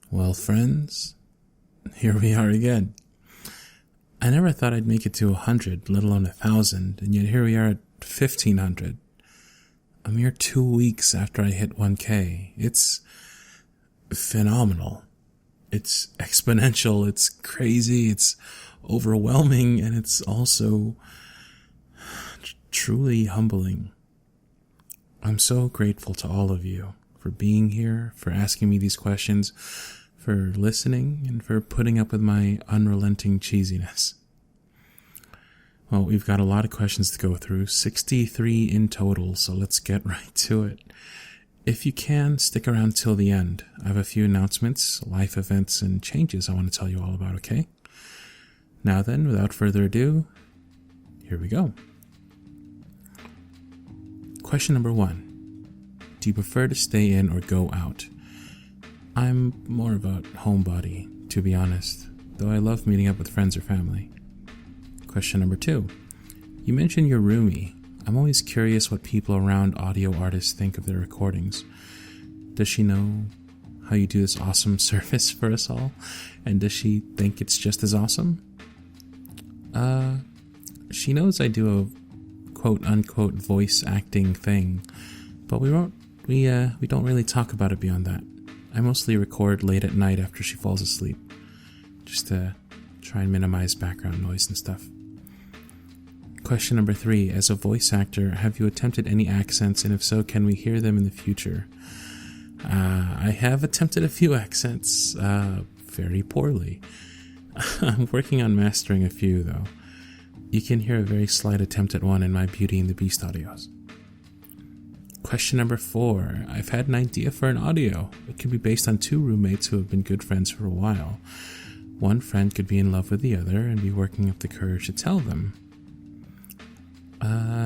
Well, friends, here we are again. I never thought I'd make it to 100, let alone 1,000, and yet here we are at 1,500. A mere 2 weeks after I hit 1K. It's phenomenal. It's exponential, it's crazy, it's overwhelming, and it's also truly humbling. I'm so grateful to all of you for being here, for asking me these questions, for listening, and for putting up with my unrelenting cheesiness. Well, we've got a lot of questions to go through, 63 in total, so let's get right to it. If you can, stick around till the end. I have a few announcements, life events, and changes I want to tell you all about, okay? Now then, without further ado, here we go. Question number 1. Do you prefer to stay in or go out? I'm more of a homebody, to be honest, though I love meeting up with friends or family. Question number 2. You mentioned your roomie. I'm always curious what people around audio artists think of their recordings. Does she know how you do this awesome service for us all? And does she think it's just as awesome? She knows I do a quote-unquote voice acting thing, but we don't really talk about it beyond that. I mostly record late at night after she falls asleep, just to try and minimize background noise and stuff. Question number 3. As a voice actor, have you attempted any accents, and if so, can we hear them in the future? I have attempted a few accents, very poorly. I'm working on mastering a few, though. You can hear a very slight attempt at one in my Beauty and the Beast audios. Question number 4. I've had an idea for an audio. It could be based on 2 roommates who have been good friends for a while. One friend could be in love with the other and be working up the courage to tell them.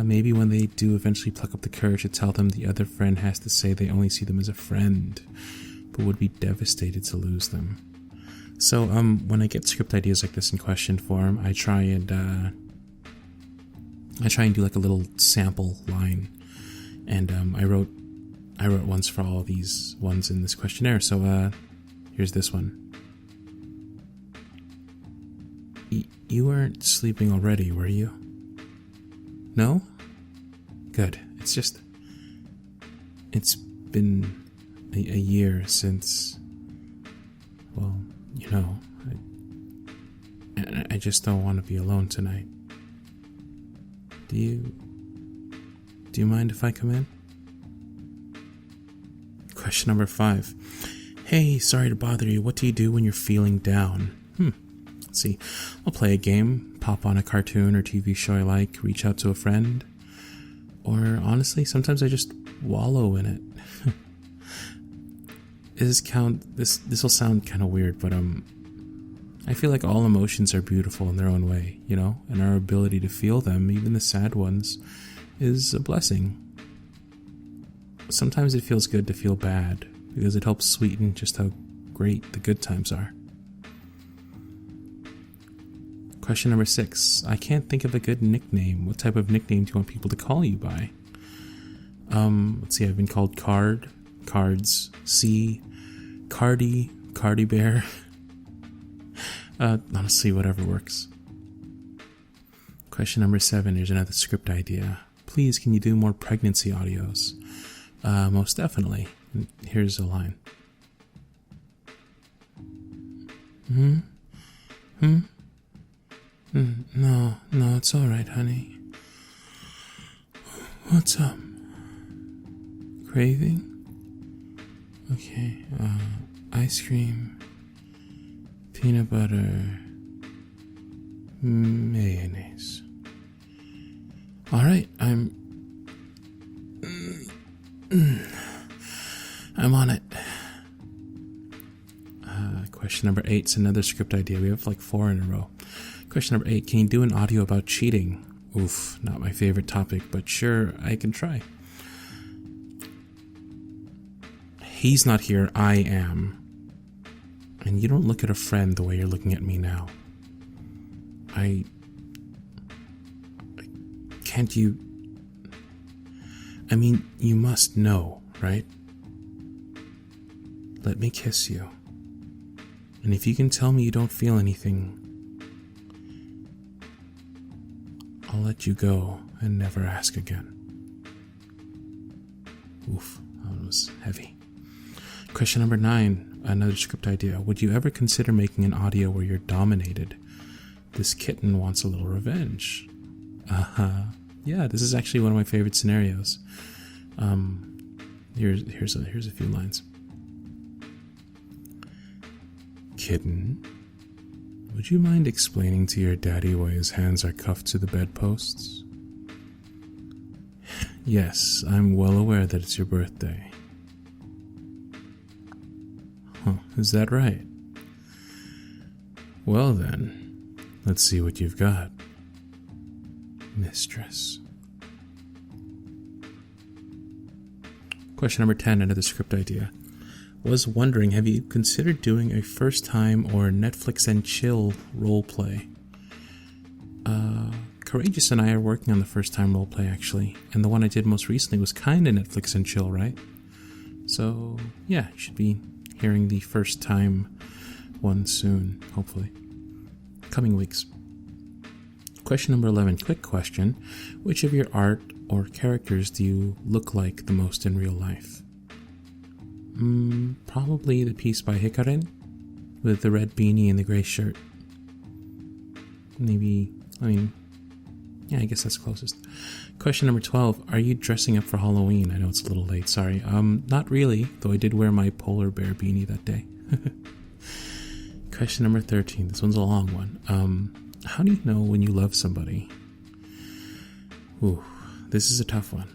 Maybe when they do eventually pluck up the courage to tell them, the other friend has to say they only see them as a friend, but would be devastated to lose them. So, when I get script ideas like this in question form, I try and do like a little sample line. And I wrote ones for all of these ones in this questionnaire. So here's this one. You weren't sleeping already, were you? No? Good. It's been a year since, well, you know, I just don't want to be alone tonight. Do you mind if I come in? Question number 5. Hey, sorry to bother you. What do you do when you're feeling down? Let's see. I'll play a game, pop on a cartoon or TV show I like, reach out to a friend. Or honestly, sometimes I just wallow in it. This will sound kind of weird, but I feel like all emotions are beautiful in their own way, you know, and our ability to feel them, even the sad ones, is a blessing. Sometimes it feels good to feel bad, because it helps sweeten just how great the good times are. Question number 6. I can't think of a good nickname. What type of nickname do you want people to call you by? Let's see, I've been called Card, Cards, C, Cardi, Cardi Bear. Honestly, whatever works. Question number 7. Here's another script idea. Please, can you do more pregnancy audios? Most definitely. Here's a line. No, it's alright, honey. What's up? Craving? Okay, ice cream, peanut butter, mayonnaise. Alright, I'm on it. Question number 8 is another script idea. We have like 4 in a row. Question number 8. Can you do an audio about cheating? Oof, not my favorite topic, but sure, I can try. He's not here, I am. And you don't look at a friend the way you're looking at me now. Can't you... I mean, you must know, right? Let me kiss you. And if you can tell me you don't feel anything, I'll let you go and never ask again. Oof, that was heavy. Question number 9, another script idea. Would you ever consider making an audio where you're dominated? This kitten wants a little revenge. Yeah, this is actually one of my favorite scenarios. Here's a few lines. Kitten, would you mind explaining to your daddy why his hands are cuffed to the bedposts? Yes, I'm well aware that it's your birthday. Huh, is that right? Well then, let's see what you've got, mistress. Question number 10, another script idea. Was wondering, have you considered doing a first time or Netflix and chill role play? Courageous and I are working on the first time role play actually, and the one I did most recently was kinda Netflix and chill, right? So yeah, you should be hearing the first time one soon, hopefully. Coming weeks. Question number 11, quick question. Which of your art or characters do you look like the most in real life? Probably the piece by Hikarin, with the red beanie and the gray shirt. I guess that's closest. Question number 12, are you dressing up for Halloween? I know it's a little late, sorry. Not really, though I did wear my polar bear beanie that day. Question number 13, this one's a long one. How do you know when you love somebody? Ooh, this is a tough one.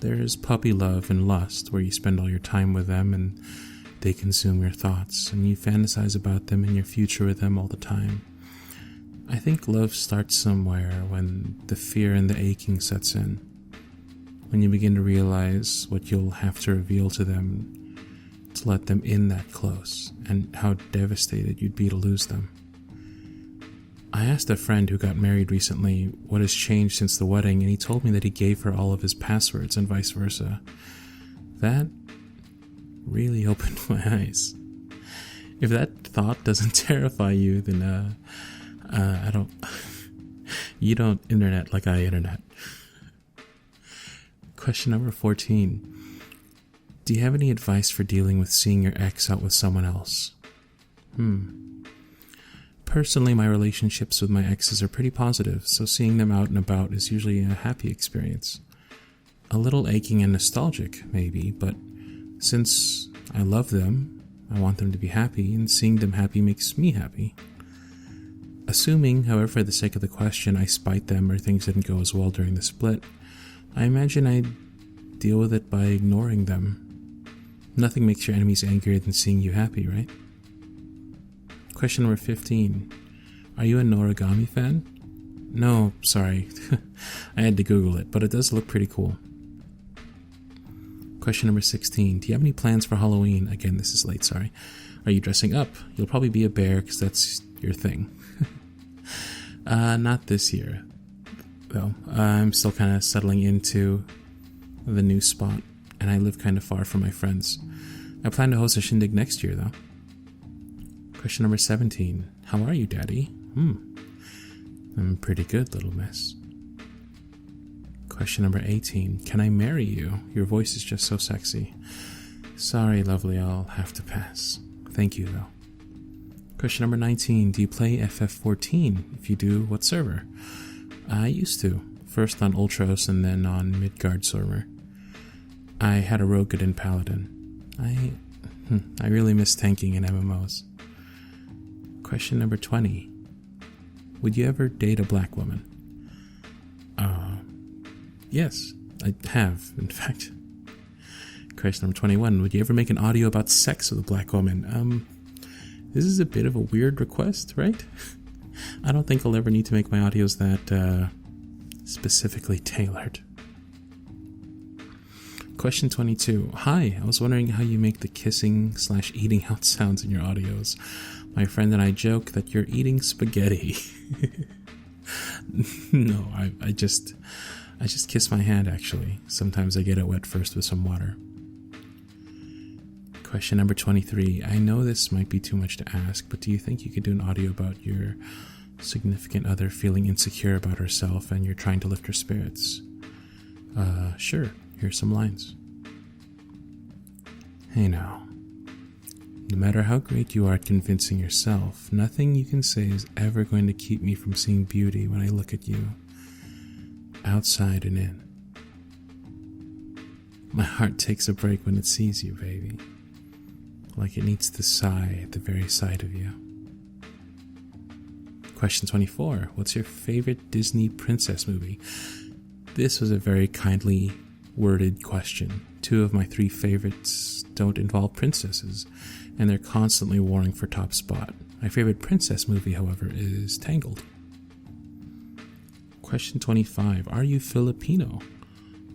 There's puppy love and lust, where you spend all your time with them and they consume your thoughts, and you fantasize about them and your future with them all the time. I think love starts somewhere when the fear and the aching sets in, when you begin to realize what you'll have to reveal to them to let them in that close, and how devastated you'd be to lose them. I asked a friend who got married recently what has changed since the wedding, and he told me that he gave her all of his passwords and vice versa. That really opened my eyes. If that thought doesn't terrify you, then you don't internet like I internet. Question number 14. Do you have any advice for dealing with seeing your ex out with someone else? Personally, my relationships with my exes are pretty positive, so seeing them out and about is usually a happy experience. A little aching and nostalgic, maybe, but since I love them, I want them to be happy, and seeing them happy makes me happy. Assuming, however, for the sake of the question, I spite them or things didn't go as well during the split, I imagine I'd deal with it by ignoring them. Nothing makes your enemies angrier than seeing you happy, right? Question number 15. Are you a Noragami fan? No, sorry. I had to Google it, but it does look pretty cool. Question number 16. Do you have any plans for Halloween? Again, this is late, sorry. Are you dressing up? You'll probably be a bear because that's your thing. Not this year, though. I'm still kind of settling into the new spot, and I live kind of far from my friends. I plan to host a shindig next year, though. Question number 17. How are you, Daddy? I'm pretty good, little miss. Question number 18. Can I marry you? Your voice is just so sexy. Sorry, lovely, I'll have to pass. Thank you, though. Question number 19. Do you play FF14? If you do, what server? I used to. First on Ultros and then on Midgard server. I had a Rogadin Paladin. I really miss tanking in MMOs. Question number 20. Would you ever date a black woman? Yes, I have, in fact. Question number 21. Would you ever make an audio about sex with a black woman? This is a bit of a weird request, right? I don't think I'll ever need to make my audios that specifically tailored. Question 22. Hi, I was wondering how you make the kissing/eating out sounds in your audios. My friend and I joke that you're eating spaghetti. No, I just kiss my hand, actually. Sometimes I get it wet first with some water. Question number 23. I know this might be too much to ask, but do you think you could do an audio about your significant other feeling insecure about herself and you're trying to lift her spirits? Sure. Here's some lines. Hey now. No matter how great you are at convincing yourself, nothing you can say is ever going to keep me from seeing beauty when I look at you, outside and in. My heart takes a break when it sees you, baby, like it needs to sigh at the very sight of you. Question 24. What's your favorite Disney princess movie? This was a very kindly worded question. 2 of my 3 favorites don't involve princesses, and they're constantly warring for top spot. My favorite princess movie, however, is Tangled. Question 25. Are you Filipino?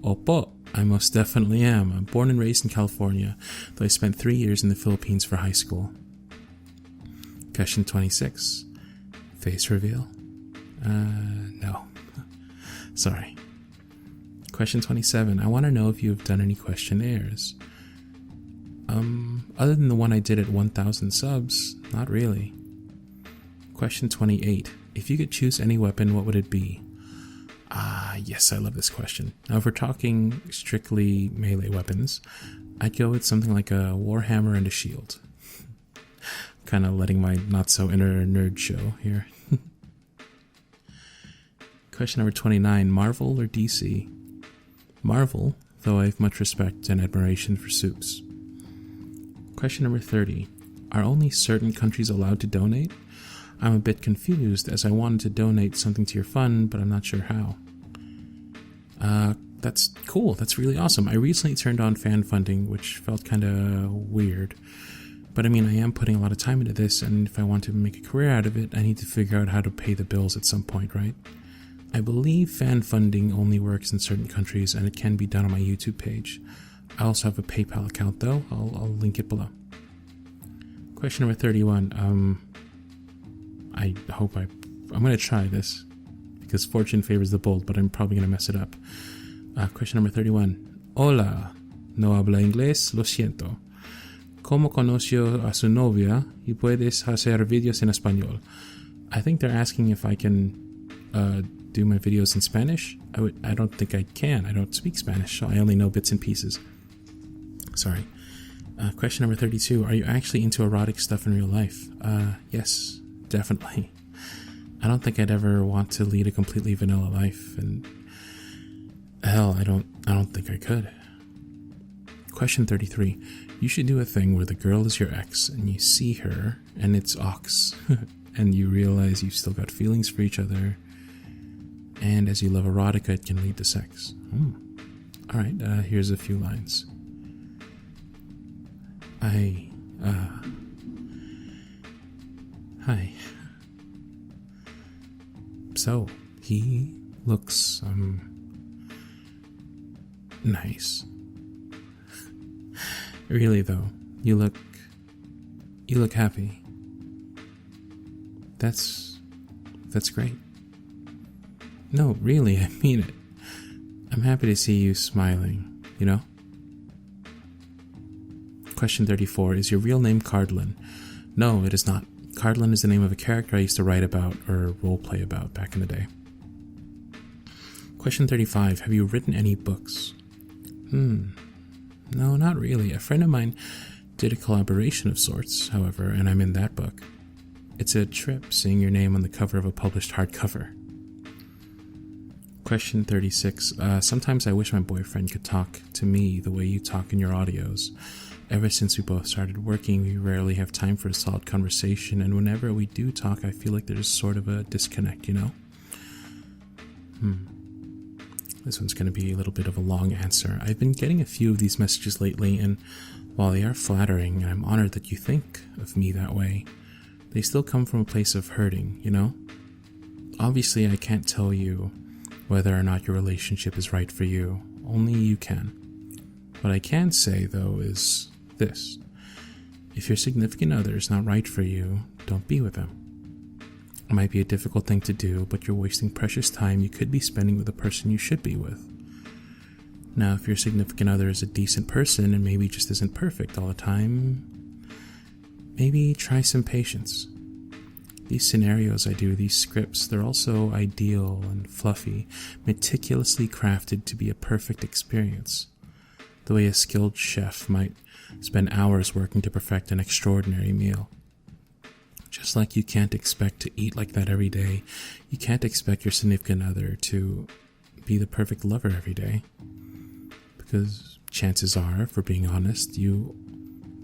Opo, I most definitely am. I'm born and raised in California, though I spent 3 years in the Philippines for high school. Question 26. Face reveal? No. Sorry. Question 27. I want to know if you have done any questionnaires. Other than the one I did at 1,000 subs, not really. Question 28. If you could choose any weapon, what would it be? Yes, I love this question. Now, if we're talking strictly melee weapons, I'd go with something like a warhammer and a shield. Kind of letting my not-so-inner nerd show here. Question number 29. Marvel or DC? Marvel, though I have much respect and admiration for Supes. Question number 30. Are only certain countries allowed to donate? I'm a bit confused as I wanted to donate something to your fund, but I'm not sure how. That's cool. That's really awesome. I recently turned on fan funding, which felt kind of weird. But I mean, I am putting a lot of time into this, and if I want to make a career out of it, I need to figure out how to pay the bills at some point, right? I believe fan funding only works in certain countries, and it can be done on my YouTube page. I also have a PayPal account, though. I'll link it below. Question number 31. I'm going to try this, because fortune favors the bold, but I'm probably going to mess it up. Question number 31. Hola, no habla inglés, lo siento. ¿Cómo conoció a su novia y puedes hacer videos en español? I think they're asking if I can do my videos in Spanish. I don't think I can. I don't speak Spanish, so I only know bits and pieces. Sorry. Question number 32. Are you actually into erotic stuff in real life? Yes, definitely. I don't think I'd ever want to lead a completely vanilla life, and hell, I don't think I could. Question 33. You should do a thing where the girl is your ex, and you see her, and it's Ox, and you realize you've still got feelings for each other, and as you love erotica, it can lead to sex. Alright, here's a few lines. Hi. So, he looks, nice. Really though, you look happy. That's great. No, really, I mean it. I'm happy to see you smiling, you know? Question 34. Is your real name Cardlin? No, it is not. Cardlin is the name of a character I used to write about or roleplay about back in the day. Question 35. Have you written any books? No, not really. A friend of mine did a collaboration of sorts, however, and I'm in that book. It's a trip seeing your name on the cover of a published hardcover. Question 36. Sometimes I wish my boyfriend could talk to me the way you talk in your audios. Ever since we both started working, we rarely have time for a solid conversation, and whenever we do talk, I feel like there's sort of a disconnect, you know? This one's going to be a little bit of a long answer. I've been getting a few of these messages lately, and while they are flattering, and I'm honored that you think of me that way, they still come from a place of hurting, you know? Obviously, I can't tell you whether or not your relationship is right for you. Only you can. What I can say, though, is this. If your significant other is not right for you, don't be with them. It might be a difficult thing to do, but you're wasting precious time you could be spending with the person you should be with. Now, if your significant other is a decent person and maybe just isn't perfect all the time, maybe try some patience. These scenarios I do, these scripts, they're also ideal and fluffy, meticulously crafted to be a perfect experience. The way a skilled chef might spend hours working to perfect an extraordinary meal. Just like you can't expect to eat like that every day, you can't expect your significant other to be the perfect lover every day. Because chances are, for being honest, you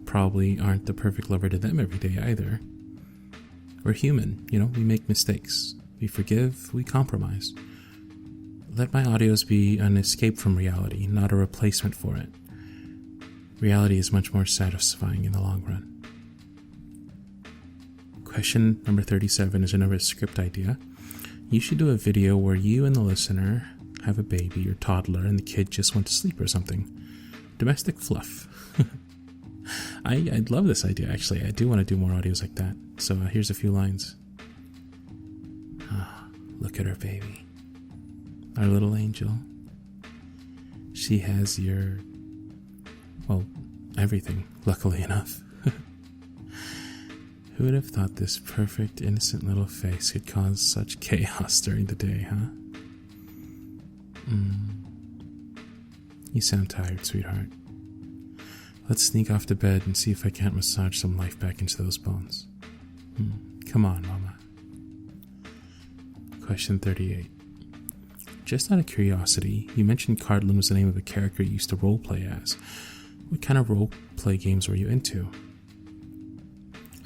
probably aren't the perfect lover to them every day either. We're human, we make mistakes. We forgive, we compromise. Let my audios be an escape from reality, not a replacement for it. Reality is much more satisfying in the long run. Question number 37 is another script idea. You should do a video where you and the listener have a baby or toddler and the kid just went to sleep or something. Domestic fluff. I'd love this idea, actually. I do want to do more audios like that. So here's a few lines. Look at her baby. Our little angel. She has everything, luckily enough. Who would have thought this perfect, innocent little face could cause such chaos during the day, huh? You sound tired, sweetheart. Let's sneak off to bed and see if I can't massage some life back into those bones. Come on, Mama. Question 38. Just out of curiosity, you mentioned Cardlin was the name of a character you used to roleplay as. What kind of roleplay games were you into?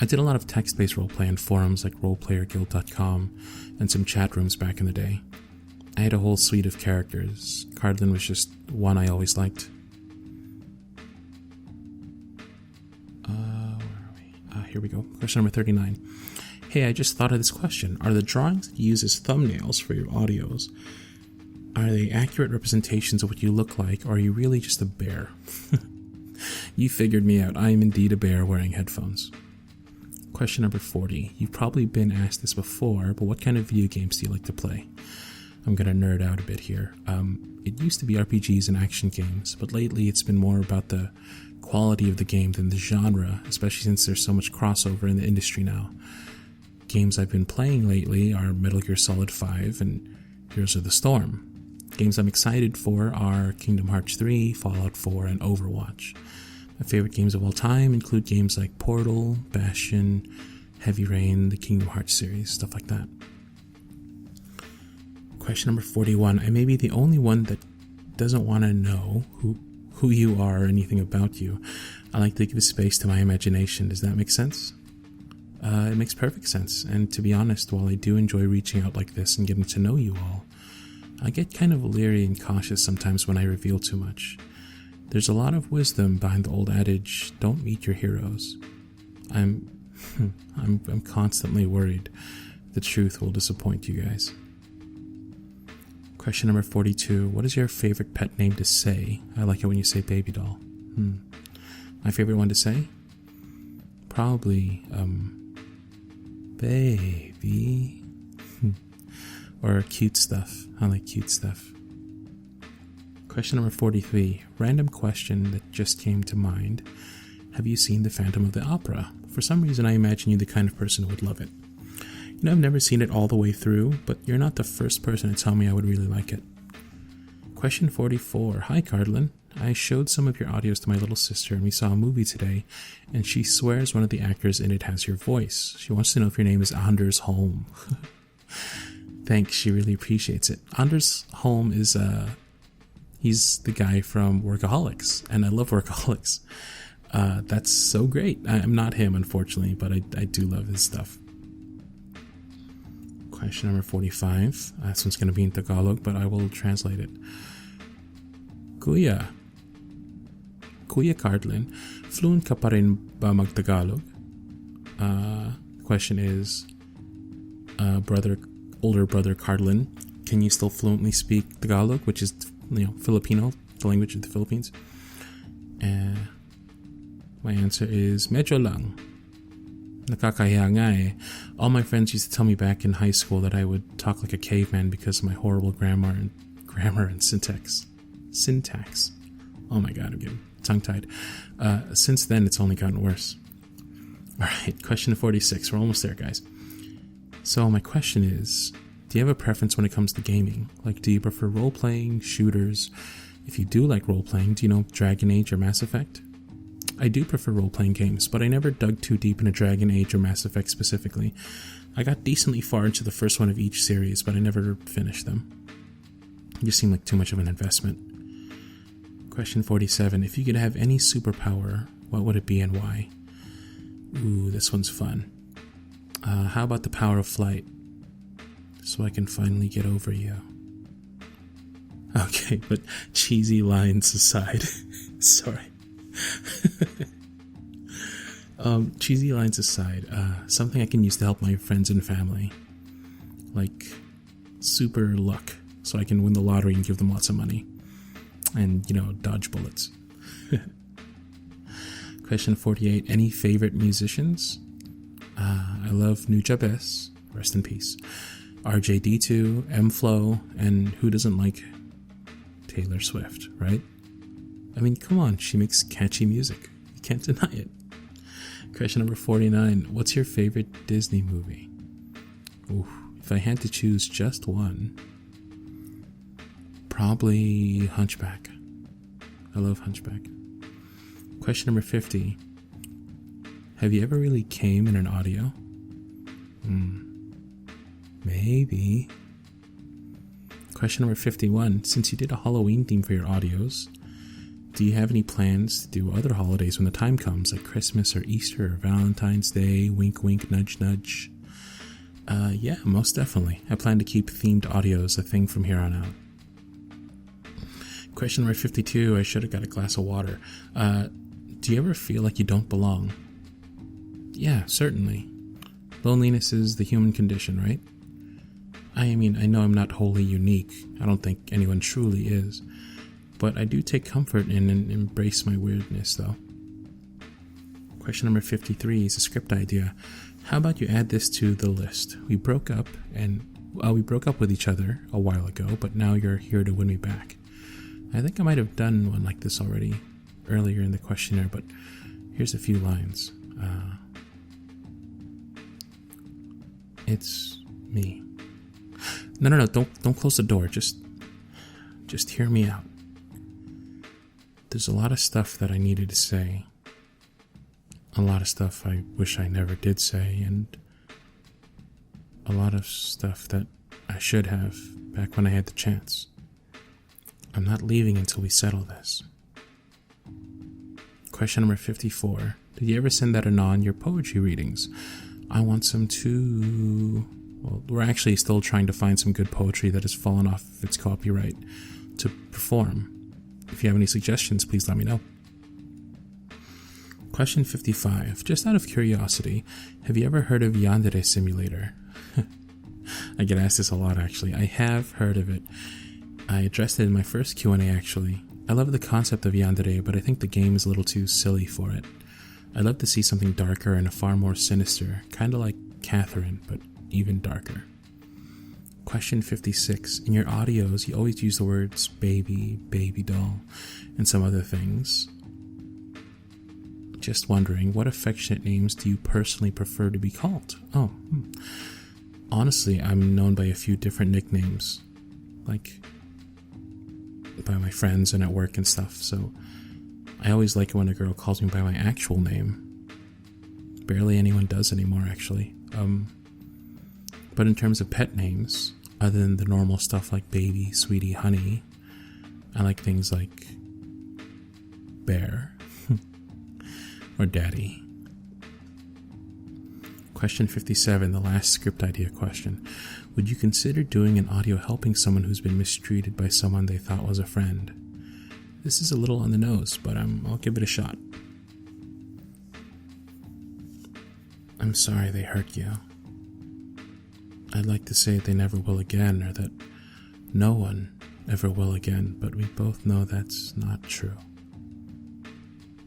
I did a lot of text-based roleplay on forums like roleplayerguild.com and some chat rooms back in the day. I had a whole suite of characters. Cardlin was just one I always liked. Where are we? Here we go. Question number 39. Hey, I just thought of this question. Are the drawings that you use as thumbnails for your audios, are they accurate representations of what you look like, or are you really just a bear? You figured me out. I am indeed a bear wearing headphones. Question number 40. You've probably been asked this before, but what kind of video games do you like to play? I'm going to nerd out a bit here. It used to be RPGs and action games, but lately it's been more about the quality of the game than the genre, especially since there's so much crossover in the industry now. Games I've been playing lately are Metal Gear Solid 5 and Heroes of the Storm. Games I'm excited for are Kingdom Hearts 3, Fallout 4, and Overwatch. My favorite games of all time include games like Portal, Bastion, Heavy Rain, the Kingdom Hearts series, stuff like that. Question number 41. I may be the only one that doesn't want to know who you are or anything about you. I like to give space to my imagination. Does that make sense? It makes perfect sense. And to be honest, while I do enjoy reaching out like this and getting to know you all, I get kind of leery and cautious sometimes when I reveal too much. There's a lot of wisdom behind the old adage, don't meet your heroes. I'm constantly worried the truth will disappoint you guys. Question number 42. What is your favorite pet name to say? I like it when you say baby doll. My favorite one to say? Probably, baby. Or cute stuff. I like cute stuff. Question number 43. Random question that just came to mind. Have you seen The Phantom of the Opera? For some reason, I imagine you're the kind of person who would love it. I've never seen it all the way through, but you're not the first person to tell me I would really like it. Question 44. Hi, Cardlin. I showed some of your audios to my little sister, and we saw a movie today, and she swears one of the actors in it has your voice. She wants to know if your name is Anders Holm. Thanks, she really appreciates it. Anders Holm is, he's the guy from Workaholics, and I love Workaholics. That's so great. I'm not him, unfortunately, but I do love his stuff. Question number 45. This one's going to be in Tagalog, but I will translate it. Kuya Cardlin, fluent ka pa rin ba mag-Tagalog? Question is, older brother Cardlin, can you still fluently speak Tagalog, which is, Filipino, the language of the Philippines? My answer is, medyo lang. Nakakahiya nga eh. All my friends used to tell me back in high school that I would talk like a caveman because of my horrible grammar and syntax. syntax. Oh my god, I'm getting tongue-tied. Since then, it's only gotten worse. Alright, question 46. We're almost there, guys. So my question is, do you have a preference when it comes to gaming? Like, do you prefer role-playing, shooters? If you do like role-playing, do you know Dragon Age or Mass Effect? I do prefer role-playing games, but I never dug too deep into Dragon Age or Mass Effect specifically. I got decently far into the first one of each series, but I never finished them. It just seemed like too much of an investment. Question 47. If you could have any superpower, what would it be and why? Ooh, this one's fun. How about the power of flight? So I can finally get over you. Okay, but cheesy lines aside. Sorry. Cheesy lines aside, something I can use to help my friends and family. Like super luck, so I can win the lottery and give them lots of money. And, dodge bullets. Question 48. Any favorite musicians? I love Nujabes, rest in peace. RJD2, M-Flow, and who doesn't like Taylor Swift, right? I mean, come on, she makes catchy music. You can't deny it. Question number 49. What's your favorite Disney movie? Ooh, if I had to choose just one, probably Hunchback. I love Hunchback. Question number 50. Have you ever really came in an audio? Maybe. Question number 51. Since you did a Halloween theme for your audios, do you have any plans to do other holidays when the time comes, like Christmas or Easter or Valentine's Day, wink wink, nudge nudge? Yeah, most definitely. I plan to keep themed audios a thing from here on out. Question number 52. I should have got a glass of water. Do you ever feel like you don't belong? Yeah, certainly. Loneliness is the human condition, right? I mean, I know I'm not wholly unique. I don't think anyone truly is. But I do take comfort in and embrace my weirdness, though. Question number 53 is a script idea. How about you add this to the list? We broke up with each other a while ago, but now you're here to win me back. I think I might have done one like this already earlier in the questionnaire, but here's a few lines. It's me. No, don't close the door. Just hear me out. There's a lot of stuff that I needed to say. A lot of stuff I wish I never did say, and a lot of stuff that I should have back when I had the chance. I'm not leaving until we settle this. Question number 54. Did you ever send that Anon your poetry readings? I want some too. Well, we're actually still trying to find some good poetry that has fallen off its copyright to perform. If you have any suggestions, please let me know. Question 55. Just out of curiosity, have you ever heard of Yandere Simulator? I get asked this a lot, actually. I have heard of it. I addressed it in my first Q&A, actually. I love the concept of Yandere, but I think the game is a little too silly for it. I'd love to see something darker and far more sinister, kind of like Catherine, but even darker. Question 56. In your audios, you always use the words baby, baby doll, and some other things. Just wondering, what affectionate names do you personally prefer to be called? Honestly, I'm known by a few different nicknames, like by my friends and at work and stuff, so I always like it when a girl calls me by my actual name. Barely anyone does anymore, actually. But in terms of pet names, other than the normal stuff like baby, sweetie, honey, I like things like bear or daddy. Question 57, the last script idea question. Would you consider doing an audio helping someone who's been mistreated by someone they thought was a friend? This is a little on the nose, but I'll give it a shot. I'm sorry they hurt you. I'd like to say they never will again, or that no one ever will again, but we both know that's not true.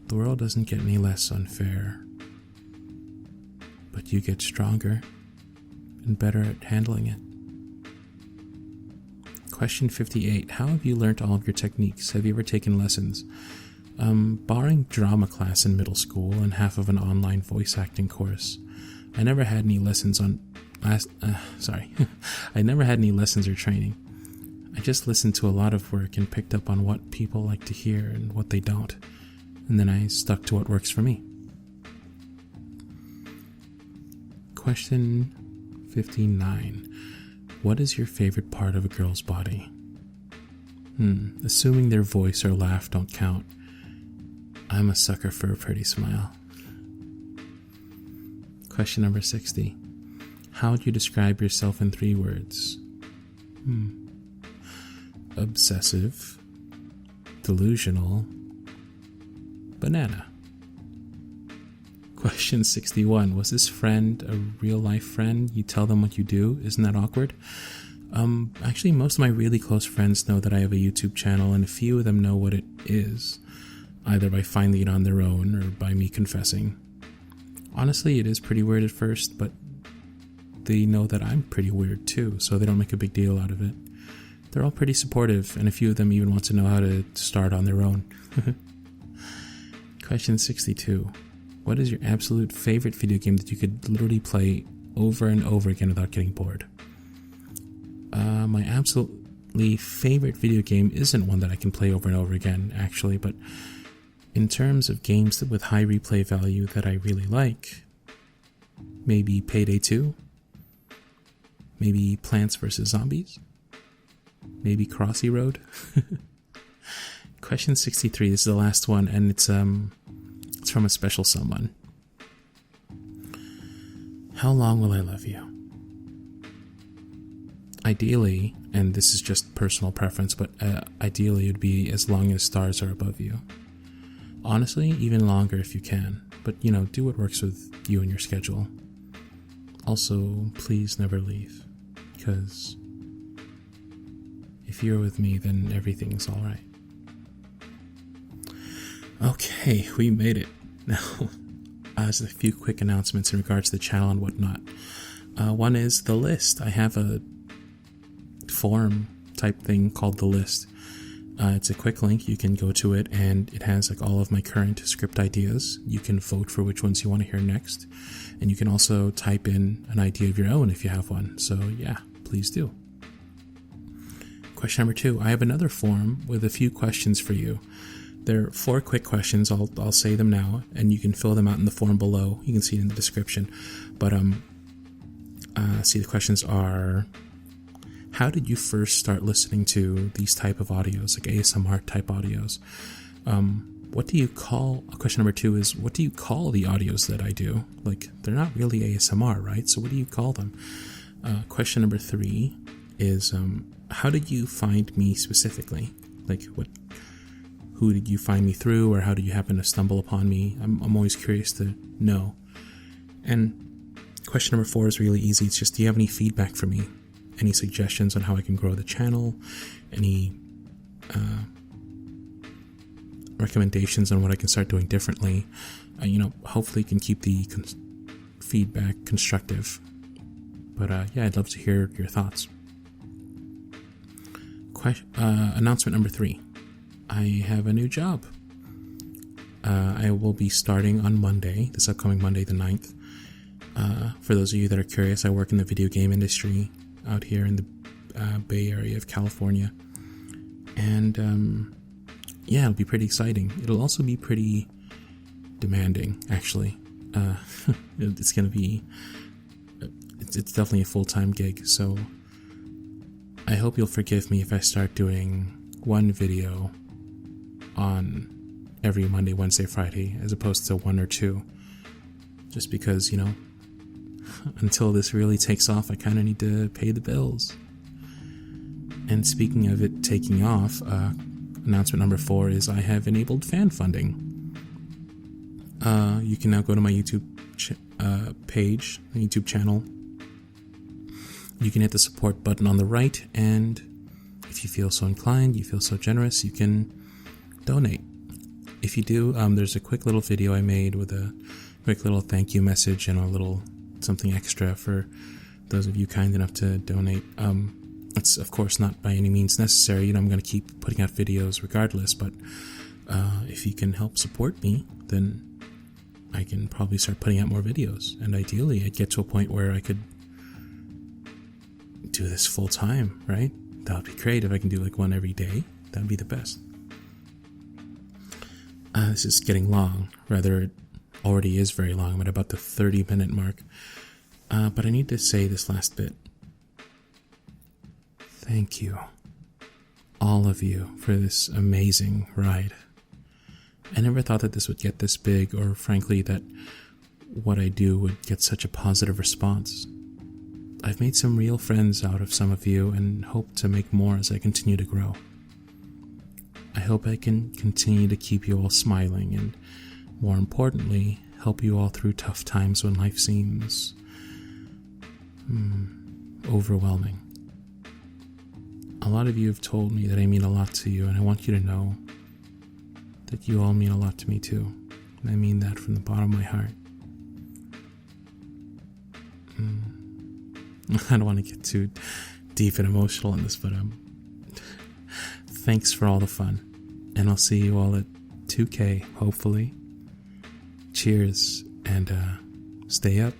The world doesn't get any less unfair, but you get stronger and better at handling it. Question 58. How have you learnt all of your techniques? Have you ever taken lessons? Barring drama class in middle school and half of an online voice acting course, I never had any lessons I never had any lessons or training. I just listened to a lot of work and picked up on what people like to hear and what they don't. And then I stuck to what works for me. Question 59. What is your favorite part of a girl's body? Assuming their voice or laugh don't count, I'm a sucker for a pretty smile. Question number 60. How would you describe yourself in 3 words? Obsessive, delusional, banana. Question 61. Was this friend a real-life friend? You tell them what you do? Isn't that awkward? Actually, most of my really close friends know that I have a YouTube channel, and a few of them know what it is, either by finding it on their own or by me confessing. Honestly, it is pretty weird at first, but they know that I'm pretty weird too, so they don't make a big deal out of it. They're all pretty supportive, and a few of them even want to know how to start on their own. Question 62. What is your absolute favorite video game that you could literally play over and over again without getting bored? My absolutely favorite video game isn't one that I can play over and over again, actually, but in terms of games with high replay value that I really like, maybe Payday 2, maybe Plants vs. Zombies, maybe Crossy Road. Question 63, this is the last one, and it's from a special someone. How long will I love you? Ideally, and this is just personal preference, but ideally it would be as long as stars are above you. Honestly, even longer if you can, but do what works with you and your schedule. Also, please never leave, because if you're with me, then everything's alright. Okay, we made it. Now, just a few quick announcements in regards to the channel and whatnot. One is the list. I have a forum type thing called the list. It's a quick link. You can go to it, and it has all of my current script ideas. You can vote for which ones you want to hear next, and you can also type in an idea of your own if you have one. So yeah, please do. Question number 2. I have another forum with a few questions for you. There are 4 quick questions. I'll say them now, and you can fill them out in the form below. You can see it in the description. But see, the questions are: how did you first start listening to these type of audios, like ASMR type audios? What do you call? Question number 2 is: what do you call the audios that I do? They're not really ASMR, right? So what do you call them? Question number 3 is: how did you find me specifically? Who did you find me through, or how did you happen to stumble upon me? I'm always curious to know. And question number 4 is really easy. It's just, do you have any feedback for me? Any suggestions on how I can grow the channel? Any recommendations on what I can start doing differently? Hopefully you can keep the feedback constructive. But yeah, I'd love to hear your thoughts. Announcement number 3. I have a new job. I will be starting on Monday, this upcoming Monday the 9th. For those of you that are curious, I work in the video game industry out here in the Bay Area of California. And yeah, it'll be pretty exciting. It'll also be pretty demanding, actually. It's going to be... It's definitely a full-time gig, so I hope you'll forgive me if I start doing one video on every Monday, Wednesday, Friday, as opposed to 1 or 2. Just because, until this really takes off, I kind of need to pay the bills. And speaking of it taking off, announcement number 4 is I have enabled fan funding. You can now go to my YouTube page, my YouTube channel. You can hit the support button on the right, and if you feel so inclined, you feel so generous, you can donate. If you do, there's a quick little video I made with a quick little thank you message and a little something extra for those of you kind enough to donate. It's, of course, not by any means necessary. I'm going to keep putting out videos regardless, but if you can help support me, then I can probably start putting out more videos. And ideally, I'd get to a point where I could do this full time, right? That would be great if I can do like one every day. That would be the best. This is getting long. Rather, it already is very long. I'm at about the 30-minute mark. But I need to say this last bit. Thank you, all of you, for this amazing ride. I never thought that this would get this big, or frankly that what I do would get such a positive response. I've made some real friends out of some of you and hope to make more as I continue to grow. I hope I can continue to keep you all smiling and, more importantly, help you all through tough times when life seems overwhelming. A lot of you have told me that I mean a lot to you, and I want you to know that you all mean a lot to me too. And I mean that from the bottom of my heart. I don't want to get too deep and emotional on this, but thanks for all the fun. And I'll see you all at 2K, hopefully. Cheers, and stay up.